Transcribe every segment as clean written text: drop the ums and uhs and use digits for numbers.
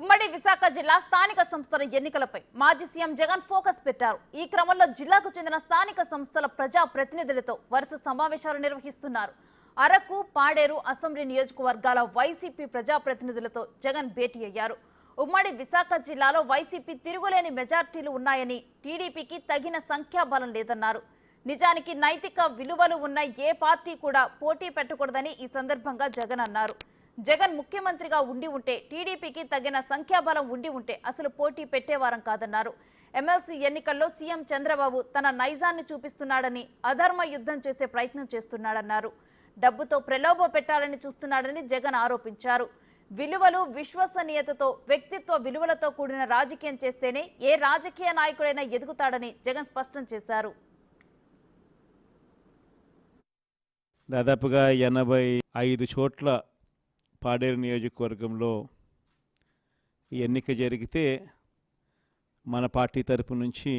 ఉమ్మడి విశాఖ జిల్లా స్థానిక సంస్థల ఎన్నికలపై మాజీ సీఎం జగన్ ఫోకస్ పెట్టారు. ఈ క్రమంలో జిల్లాకు చెందిన స్థానిక సంస్థల ప్రజా ప్రతినిధులతో వరుస సమావేశాలు నిర్వహిస్తున్నారు. అరకు, పాడేరు అసెంబ్లీ నియోజకవర్గాల వైసీపీ ప్రజా ప్రతినిధులతో జగన్ భేటీ అయ్యారు. ఉమ్మడి విశాఖ జిల్లాలో వైసీపీ తిరుగులేని మెజార్టీలు ఉన్నాయని, టీడీపీకి తగిన సంఖ్యాబలం లేదన్నారు. నిజానికి నైతిక విలువలు ఉన్న ఏ పార్టీ కూడా పోటీ పెట్టకూడదని ఈ సందర్భంగా జగన్ అన్నారు. జగన్ ముఖ్యమంత్రిగా ఉండి ఉంటే, టీడీపీకి తగిన సంఖ్యాబలం ఉండి ఉంటే అసలు పోటీ పెట్టేవారం కాదన్నారు. ఎమ్మెల్సీ ఎన్నికల్లో సీఎం చంద్రబాబు తన నైజాన్ని చూపిస్తున్నాడని, అధర్మ యుద్ధం చేసే ప్రయత్నం చేస్తున్నాడన్నారు. డబ్బుతో ప్రలోభ పెట్టాలని చూస్తున్నాడని జగన్ ఆరోపించారు. విలువలు, విశ్వసనీయతతో, వ్యక్తిత్వ విలువలతో కూడిన రాజకీయం చేస్తేనే ఏ రాజకీయ నాయకుడైనా ఎదుగుతాడని జగన్ స్పష్టం చేశారు. దాదాపుగా 85 చోట్ల పాడేరు నియోజకవర్గంలో ఎన్నిక జరిగితే మన పార్టీ తరపు నుంచి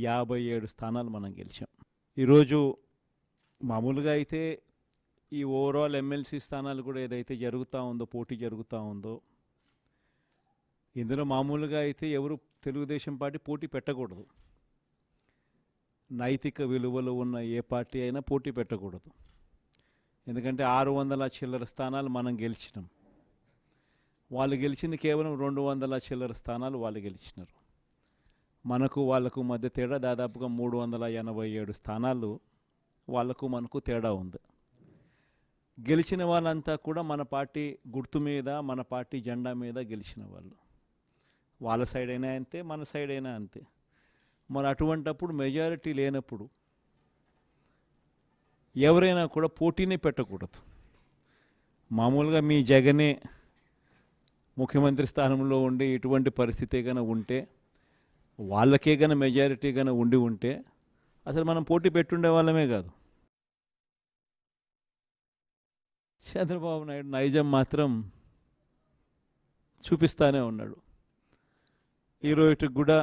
57 స్థానాలు మనం గెలిచాం. ఈరోజు మామూలుగా అయితే ఈ ఓవరాల్ ఎమ్మెల్సీ స్థానాలు కూడా ఏదైతే జరుగుతూ ఉందో, పోటీ జరుగుతూ ఉందో, ఇందులో మామూలుగా అయితే ఎవరు తెలుగుదేశం పార్టీ పోటీ పెట్టకూడదు. నైతిక విలువలు ఉన్న ఏ పార్టీ అయినా పోటీ పెట్టకూడదు. ఎందుకంటే 600 చిల్లర స్థానాలు మనం గెలిచినాం. వాళ్ళు గెలిచింది కేవలం 200 చిల్లర స్థానాలు వాళ్ళు గెలిచినారు. మనకు వాళ్ళకు మధ్య తేడా దాదాపుగా 387 స్థానాలు వాళ్ళకు మనకు తేడా ఉంది. గెలిచిన వాళ్ళంతా కూడా మన పార్టీ గుర్తు మీద, మన పార్టీ జెండా మీద గెలిచిన వాళ్ళు. వాళ్ళ సైడ్ అయినా అంతే, మన సైడ్ అయినా అంతే. మరి అటువంటప్పుడు మెజారిటీ లేనప్పుడు ఎవరైనా కూడా పోటీనే పెట్టకూడదు. మామూలుగా మీ జగనే ముఖ్యమంత్రి స్థానంలో ఉండి ఇటువంటి పరిస్థితి కన్నా ఉంటే, వాళ్ళకే కన్నా మెజారిటీ కన్నా ఉండి ఉంటే అసలు మనం పోటీ పెట్టుండే వాళ్ళమే కాదు. చంద్రబాబు నాయుడు నైజం మాత్రం చూపిస్తానే ఉన్నాడు. ఈరోజుకి కూడా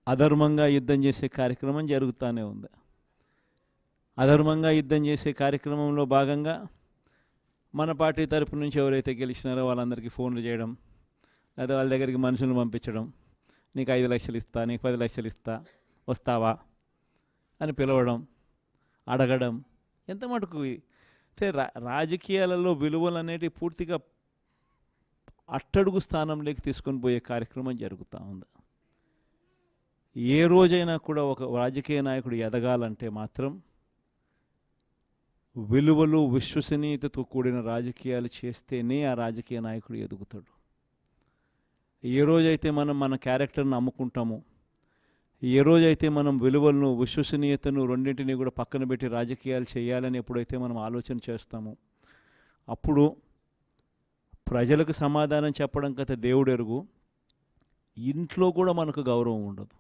అధర్మంగా యుద్ధం చేసే కార్యక్రమం జరుగుతూనే ఉంది. అధర్మంగా యుద్ధం చేసే కార్యక్రమంలో భాగంగా మన పార్టీ తరపు నుంచి ఎవరైతే గెలిచినారో వాళ్ళందరికీ ఫోన్లు చేయడం, లేదా వాళ్ళ దగ్గరికి మనుషులను పంపించడం, నీకు 5 లక్షలు ఇస్తా, నీకు 10 లక్షలు ఇస్తా, వస్తావా అని పిలవడం, అడగడం. ఎంత మటుకు అంటే రాజకీయాలలో విలువలు అనేటివి పూర్తిగా అట్టడుగు స్థానంలోకి తీసుకొని పోయే కార్యక్రమం జరుగుతూ ఉంది. ఏ రోజైనా కూడా ఒక రాజకీయ నాయకుడు ఎదగాలంటే మాత్రం విలువలు, విశ్వసనీయతతో కూడిన రాజకీయాలు చేస్తేనే ఆ రాజకీయ నాయకుడు ఎదుగుతాడు. ఏ రోజైతే మనం మన క్యారెక్టర్ని అమ్ముకుంటామో, ఏ రోజైతే మనం విలువలను, విశ్వసనీయతను రెండింటినీ కూడా పక్కన పెట్టి రాజకీయాలు చేయాలని ఎప్పుడైతే మనం ఆలోచన చేస్తామో, అప్పుడు ప్రజలకు సమాధానం చెప్పడం కథ దేవుడు ఎరుగు, ఇంట్లో కూడా మనకు గౌరవం ఉండదు.